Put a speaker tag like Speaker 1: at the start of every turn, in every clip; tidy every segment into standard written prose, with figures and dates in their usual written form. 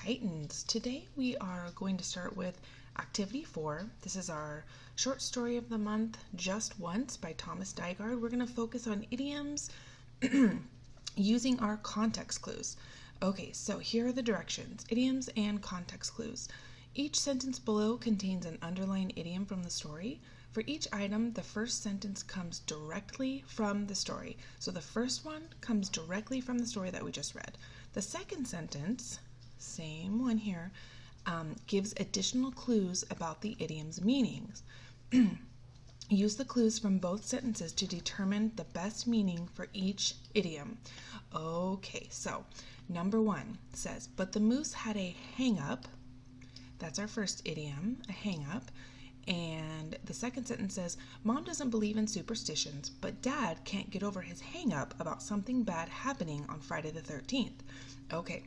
Speaker 1: Titans. Today we are going to start with Activity 4. This is our short story of the month, Just Once by Thomas Dygard. We're going to focus on idioms using our context clues. Okay, so here are the directions, idioms and context clues. Each sentence below contains an underlined idiom from the story. For each item, the first sentence comes directly from the story. So the first one comes directly from the story that we just read. The second sentence, same one here, gives additional clues about the idiom's meanings. Use the clues from both sentences to determine the best meaning for each idiom. Okay, so number 1 says, but the moose had a hang-up. That's our first idiom, a hang-up. And the second sentence says, Mom doesn't believe in superstitions, but Dad can't get over his hang-up about something bad happening on Friday the 13th. Okay,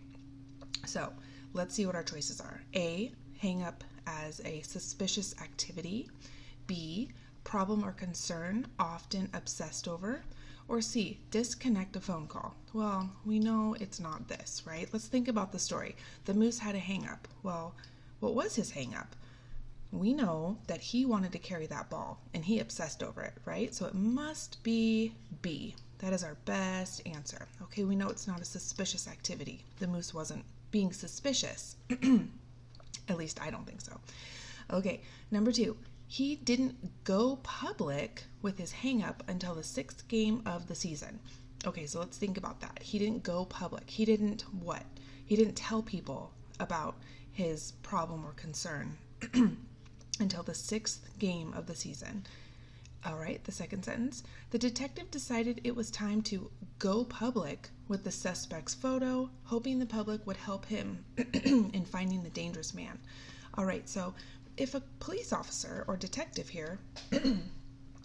Speaker 1: so let's see what our choices are. A, hang-up as a suspicious activity. B, problem or concern often obsessed over. Or C, disconnect a phone call. Well, we know it's not this, right? Let's think about the story. The moose had a hang-up. Well, what was his hang-up? We know that he wanted to carry that ball and he obsessed over it, right? So it must be B. That is our best answer. Okay, we know it's not a suspicious activity. The moose wasn't being suspicious. At least I don't think so. Okay, number 2. He didn't go public with his hang-up until the 6th game of the season. Okay, so let's think about that. He didn't go public. He didn't what? He didn't tell people about his problem or concern until the 6th game of the season. All right, the second sentence. The detective decided it was time to go public with the suspect's photo, hoping the public would help him in finding the dangerous man. All right, so if a police officer or detective here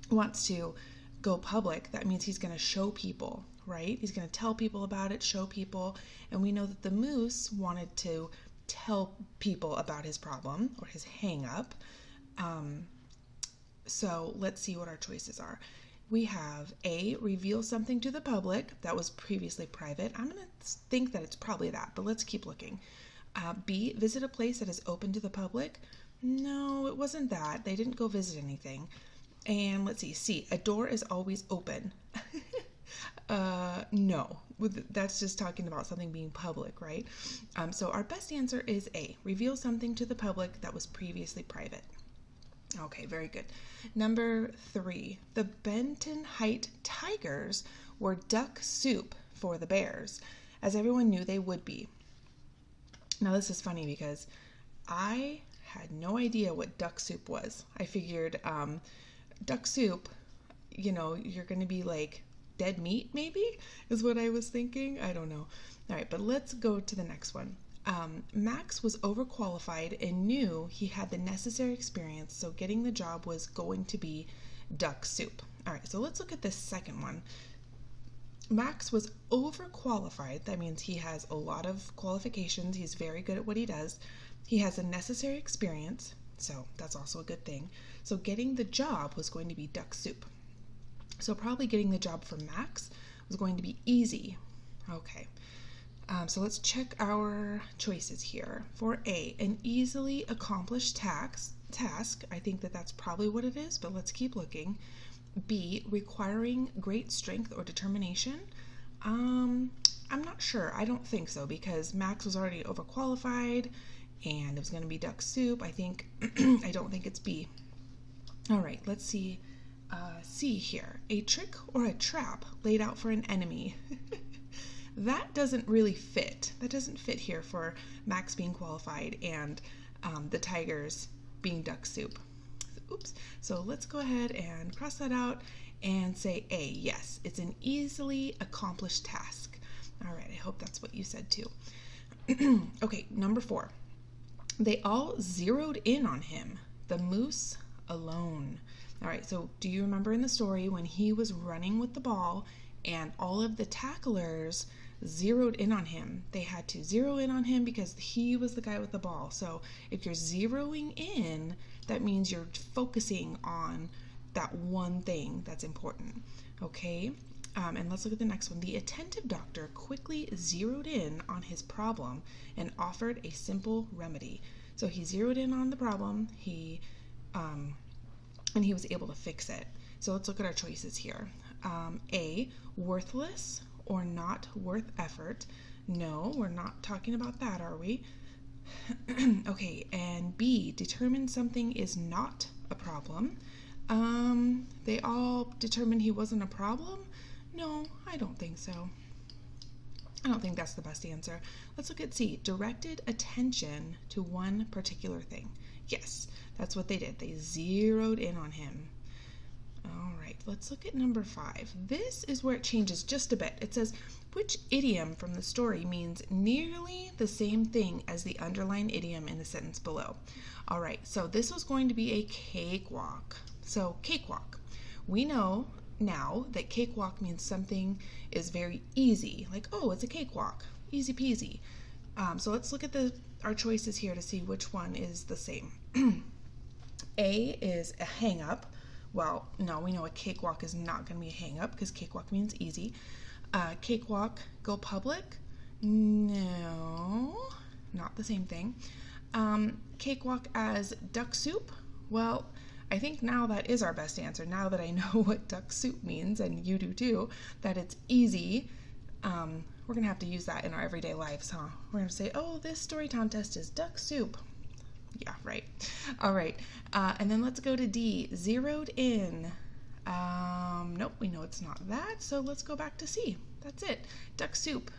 Speaker 1: wants to go public, that means he's going to show people, right? He's going to tell people about it, show people, and we know that the moose wanted to tell people about his problem or his hang-up. So let's see what our choices are. We have A, reveal something to the public that was previously private. I'm going to think that it's probably that, but let's keep looking. B, visit a place that is open to the public. No, it wasn't that. They didn't go visit anything. And let's see, C, a door is always open. No, that's just talking about something being public, right? So our best answer is A, reveal something to the public that was previously private. Okay, very good. Number 3, the Benton Height Tigers were duck soup for the Bears, as everyone knew they would be. Now this is funny because I had no idea what duck soup was. I figured duck soup, you know, you're going to be like dead meat maybe is what I was thinking. I don't know. All right, but let's go to the next one. Max was overqualified and knew he had the necessary experience, so getting the job was going to be duck soup. All right, so let's look at this second one. Max was overqualified. That means he has a lot of qualifications. He's very good at what he does. He has the necessary experience, so that's also a good thing. So getting the job was going to be duck soup. So probably getting the job for Max was going to be easy. Okay. So let's check our choices here. For A, an easily accomplished task. I think that that's probably what it is, but let's keep looking. B, requiring great strength or determination. I'm not sure. I don't think so because Max was already overqualified and it was going to be duck soup. I don't think it's B. All right, let's see. C here. A trick or a trap laid out for an enemy. That doesn't really fit. That doesn't fit here for Max being qualified and the Tigers being duck soup. Oops. So let's go ahead and cross that out and say A. Yes, it's an easily accomplished task. All right, I hope that's what you said too. Okay, number 4. They all zeroed in on him, the moose alone. All right, so do you remember in the story when he was running with the ball and all of the tacklers zeroed in on him? They had to zero in on him because he was the guy with the ball. So if you're zeroing in, that means you're focusing on that one thing that's important. Okay, And let's look at the next one. The attentive doctor quickly zeroed in on his problem and offered a simple remedy. So he zeroed in on the problem, and he was able to fix it. So let's look at our choices here. A, worthless or not worth effort. No, we're not talking about that, are we? Okay, and B, determine something is not a problem. They all determined he wasn't a problem? No, I don't think so. I don't think that's the best answer. Let's look at C, directed attention to one particular thing. Yes, that's what they did. They zeroed in on him. All right, let's look at number 5. This is where it changes just a bit. It says, which idiom from the story means nearly the same thing as the underlined idiom in the sentence below? All right, so this was going to be a cakewalk. So cakewalk. We know now that cakewalk means something is very easy. Like, oh, it's a cakewalk. Easy peasy. So let's look at our choices here to see which one is the same. A is a hang up. Well, no, we know a cakewalk is not going to be a hang up because cakewalk means easy. Cakewalk, go public? No, not the same thing. Cakewalk as duck soup? Well, I think now that is our best answer. Now that I know what duck soup means, and you do too, that it's easy, we're going to have to use that in our everyday lives, huh? We're going to say, oh, this story time test is duck soup. Yeah, right. All right. And then let's go to D, zeroed in. Nope, we know it's not that, so let's go back to C. That's it. Duck soup.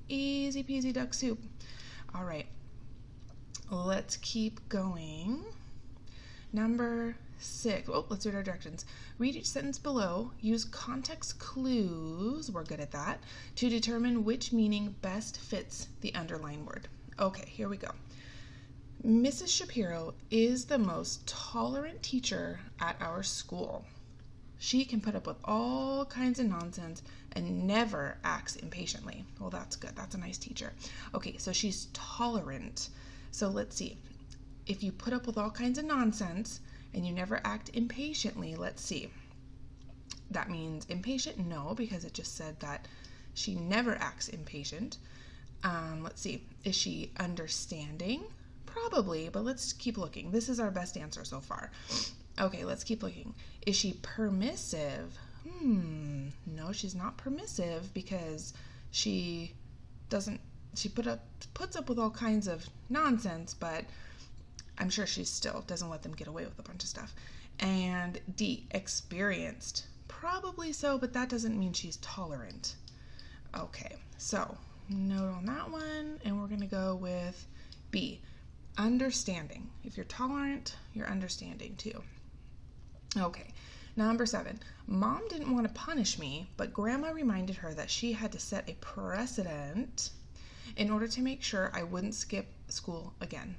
Speaker 1: Easy peasy duck soup. All right. Let's keep going. Number 6. Oh, let's read our directions. Read each sentence below. Use context clues, we're good at that, to determine which meaning best fits the underlined word. Okay, here we go. Mrs. Shapiro is the most tolerant teacher at our school. She can put up with all kinds of nonsense and never acts impatiently. Well, that's good. That's a nice teacher. Okay, so she's tolerant. So let's see. If you put up with all kinds of nonsense and you never act impatiently, let's see. That means impatient? No, because it just said that she never acts impatient. Let's see. Is she understanding? Probably, but let's keep looking. This is our best answer so far. Okay, let's keep looking. Is she permissive? No, she's not permissive because she puts up with all kinds of nonsense, but I'm sure she still doesn't let them get away with a bunch of stuff. And D, experienced. Probably so, but that doesn't mean she's tolerant. Okay, so note on that one, and we're going to go with B, understanding. If you're tolerant, you're understanding too. Okay, number 7. Mom didn't want to punish me, but Grandma reminded her that she had to set a precedent in order to make sure I wouldn't skip school again.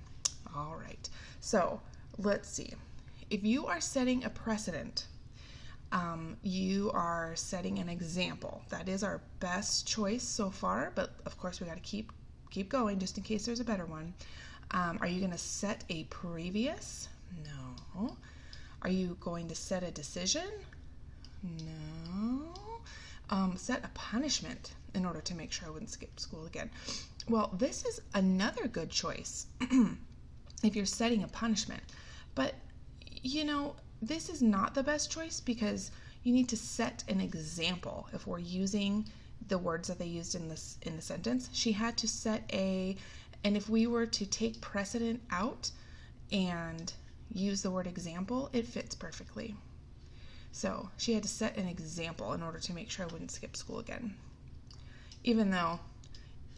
Speaker 1: All right, so let's see. If you are setting a precedent, you are setting an example. That is our best choice so far, but of course we got to keep going just in case there's a better one. Are you going to set a previous? No. Are you going to set a decision? No. Set a punishment in order to make sure I wouldn't skip school again. Well, this is another good choice if you're setting a punishment. But, this is not the best choice because you need to set an example. If we're using the words that they used in the sentence, she had to set and if we were to take precedent out and use the word example, it fits perfectly. So she had to set an example in order to make sure I wouldn't skip school again. Even though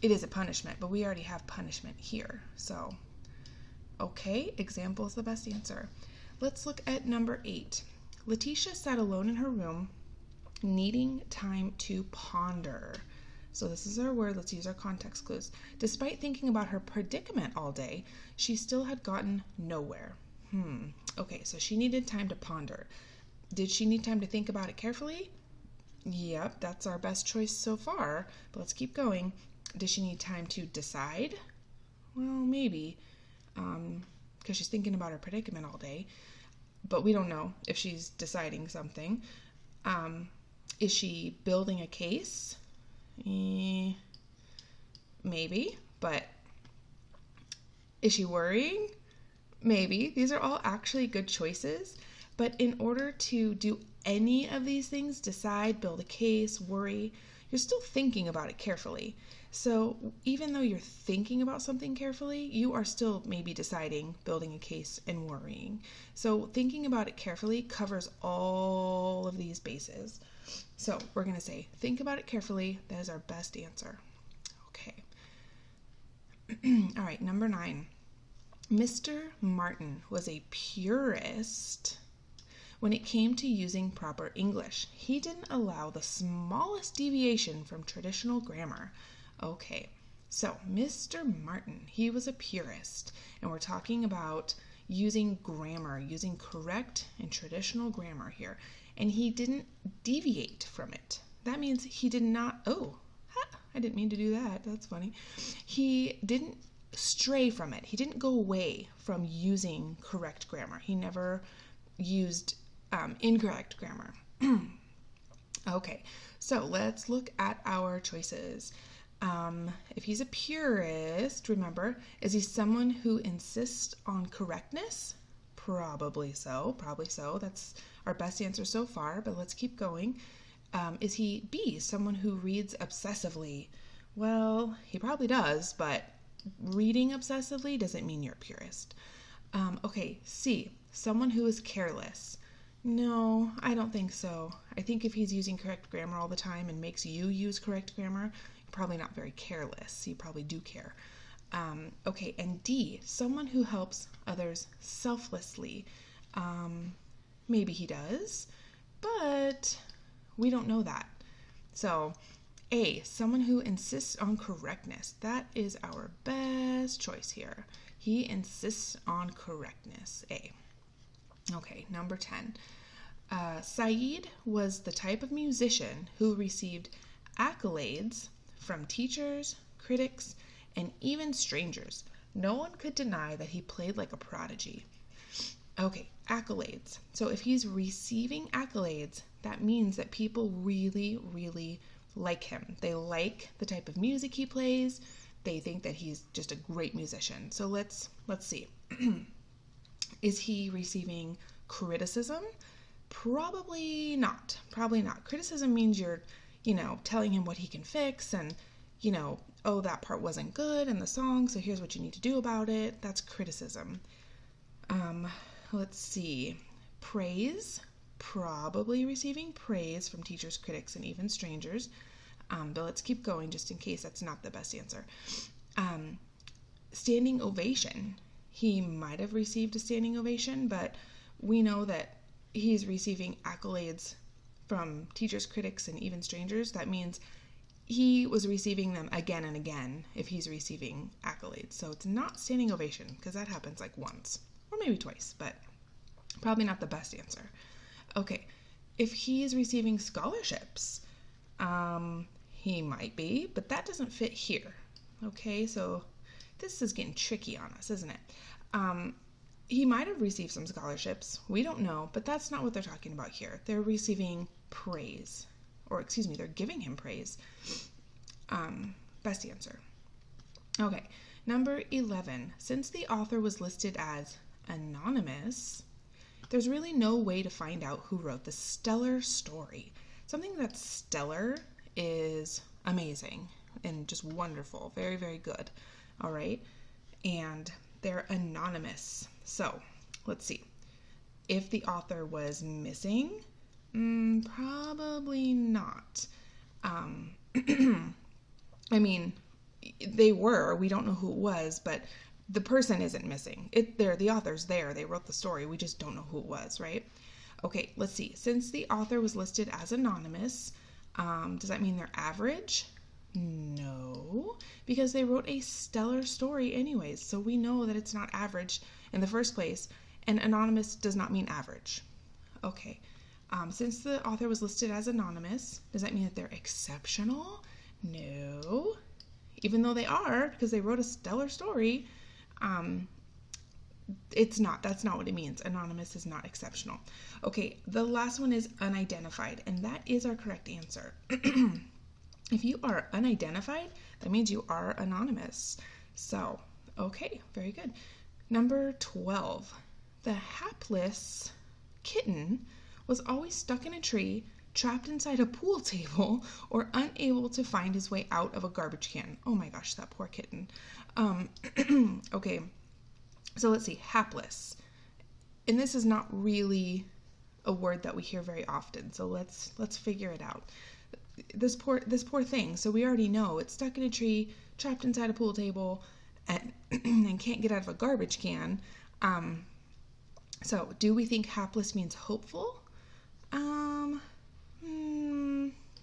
Speaker 1: it is a punishment, but we already have punishment here. So, okay, example is the best answer. Let's look at number 8. Letitia sat alone in her room, needing time to ponder. So this is our word. Let's use our context clues. Despite thinking about her predicament all day, she still had gotten nowhere. Okay, so she needed time to ponder. Did she need time to think about it carefully? Yep, that's our best choice so far, but let's keep going. Does she need time to decide? Well, maybe, because she's thinking about her predicament all day, but we don't know if she's deciding something. Is she building a case? Maybe, but is she worrying? Maybe. These are all actually good choices, but in order to do any of these things, decide, build a case, worry, you're still thinking about it carefully. So even though you're thinking about something carefully, you are still maybe deciding, building a case, and worrying. So thinking about it carefully covers all of these bases. So we're going to say, think about it carefully. That is our best answer. Okay. All right, number 9. Mr. Martin was a purist when it came to using proper English. He didn't allow the smallest deviation from traditional grammar. Okay, so Mr. Martin, he was a purist, and we're talking about using grammar, using correct and traditional grammar here, and he didn't deviate from it. That means he did not, I didn't mean to do that. That's funny. He didn't stray from it. He didn't go away from using correct grammar. He never used incorrect grammar. Okay, so let's look at our choices. If he's a purist, remember, is he someone who insists on correctness? Probably so. That's our best answer so far, but let's keep going. Is he B, someone who reads obsessively? Well, he probably does, but reading obsessively doesn't mean you're a purist. Okay, C, someone who is careless. No, I don't think so. I think if he's using correct grammar all the time and makes you use correct grammar, you're probably not very careless. You probably do care. Okay, and D, someone who helps others selflessly. Maybe he does, but we don't know that. So A, someone who insists on correctness. That is our best choice here. He insists on correctness. A. Okay, number 10. Saeed was the type of musician who received accolades from teachers, critics, and even strangers. No one could deny that he played like a prodigy. Okay, accolades. So if he's receiving accolades, that means that people really, really like him. They like the type of music he plays. They think that he's just a great musician. So let's see. Is he receiving criticism? Probably not. Criticism means you're, telling him what he can fix and, oh, that part wasn't good in the song, so here's what you need to do about it. That's criticism. Let's see. Praise. Probably receiving praise from teachers, critics, and even strangers. But let's keep going just in case that's not the best answer. Standing ovation. He might have received a standing ovation, but we know that he's receiving accolades from teachers, critics, and even strangers. That means he was receiving them again and again if he's receiving accolades. So it's not standing ovation, because that happens like once or maybe twice, but probably not the best answer. Okay, if he is receiving scholarships, he might be, but that doesn't fit here. Okay, so this is getting tricky on us, isn't it? He might have received some scholarships. We don't know, but that's not what they're talking about here. They're receiving praise, they're giving him praise. Best answer. Okay, number 11. Since the author was listed as anonymous, there's really no way to find out who wrote the stellar story. Something that's stellar is amazing and just wonderful. Very, very good. All right. And they're anonymous. So let's see. If the author was missing, probably not. I mean, they were. We don't know who it was, but the person isn't missing. The author's there. They wrote the story. We just don't know who it was, right? Okay, let's see. Since the author was listed as anonymous, does that mean they're average? No, because they wrote a stellar story anyways, so we know that it's not average in the first place, and anonymous does not mean average. Okay, since the author was listed as anonymous, does that mean that they're exceptional? No, even though they are, because they wrote a stellar story, it's not. That's not what it means. Anonymous is not exceptional. Okay, the last one is unidentified, and that is our correct answer. If you are unidentified, that means you are anonymous. So, okay, very good. Number 12. The hapless kitten was always stuck in a tree, trapped inside a pool table, or unable to find his way out of a garbage can. Oh my gosh, that poor kitten. Okay, so let's see, hapless. And this is not really a word that we hear very often, so let's figure it out. This poor thing, so we already know it's stuck in a tree, trapped inside a pool table, and can't get out of a garbage can. So do we think hapless means hopeful?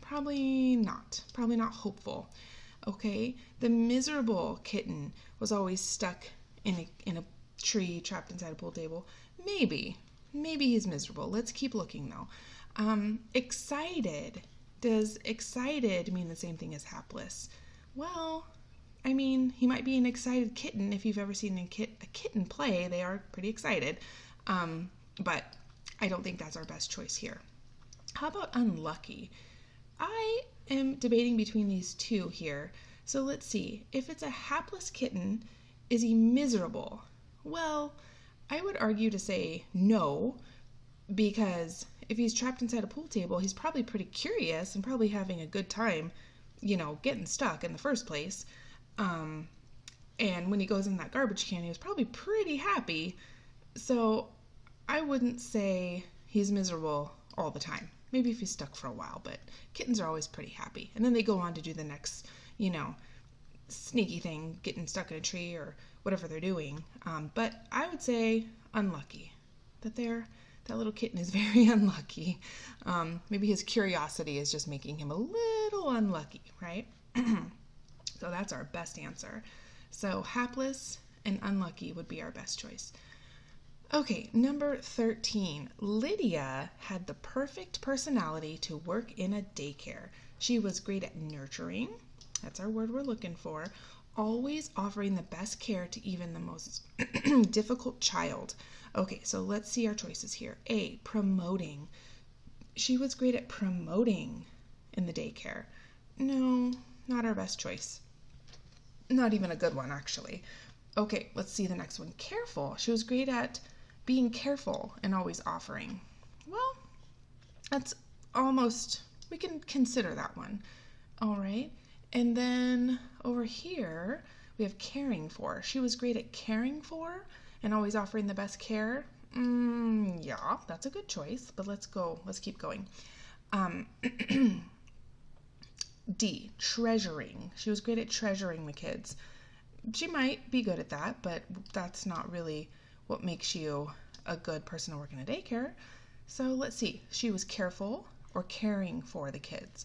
Speaker 1: Probably not. Probably not hopeful. Okay, the miserable kitten was always stuck in a tree, trapped inside a pool table. Maybe he's miserable. Let's keep looking though. Excited. Does excited mean the same thing as hapless? Well, I mean, he might be an excited kitten. If you've ever seen a kitten play, they are pretty excited. But I don't think that's our best choice here. How about unlucky? I am debating between these two here. So let's see. If it's a hapless kitten, is he miserable? Well, I would argue to say no, because if he's trapped inside a pool table, he's probably pretty curious and probably having a good time, getting stuck in the first place. And when he goes in that garbage can, he was probably pretty happy. So I wouldn't say he's miserable all the time. Maybe if he's stuck for a while, but kittens are always pretty happy. And then they go on to do the next, sneaky thing, getting stuck in a tree or whatever they're doing. But I would say unlucky. That little kitten is very unlucky. Maybe his curiosity is just making him a little unlucky, right? So that's our best answer. So hapless and unlucky would be our best choice. Okay, number 13. Lydia had the perfect personality to work in a daycare. She was great at nurturing. That's our word we're looking for. Always offering the best care to even the most difficult child. Okay, so let's see our choices here. A, promoting. She was great at promoting in the daycare. No, not our best choice. Not even a good one, actually. Okay, let's see the next one. Careful. She was great at being careful and always offering. Well, that's almost, we can consider that one. All right. And then over here, we have caring for. She was great at caring for and always offering the best care. Yeah, that's a good choice, but let's keep going. D, treasuring. She was great at treasuring the kids. She might be good at that, but that's not really what makes you a good person to work in a daycare. So let's see. She was careful or caring for the kids.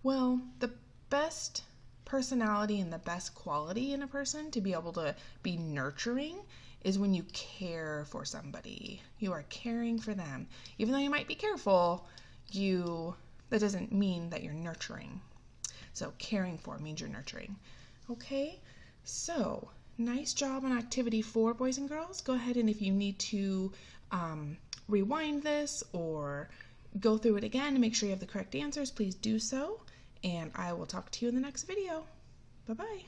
Speaker 1: Well, the best personality and the best quality in a person to be able to be nurturing is when you care for somebody. You are caring for them. Even though you might be careful, that doesn't mean that you're nurturing. So caring for means you're nurturing. Okay, so nice job on activity 4, boys and girls. Go ahead, and if you need to rewind this or go through it again and make sure you have the correct answers, please do so. And I will talk to you in the next video. Bye-bye.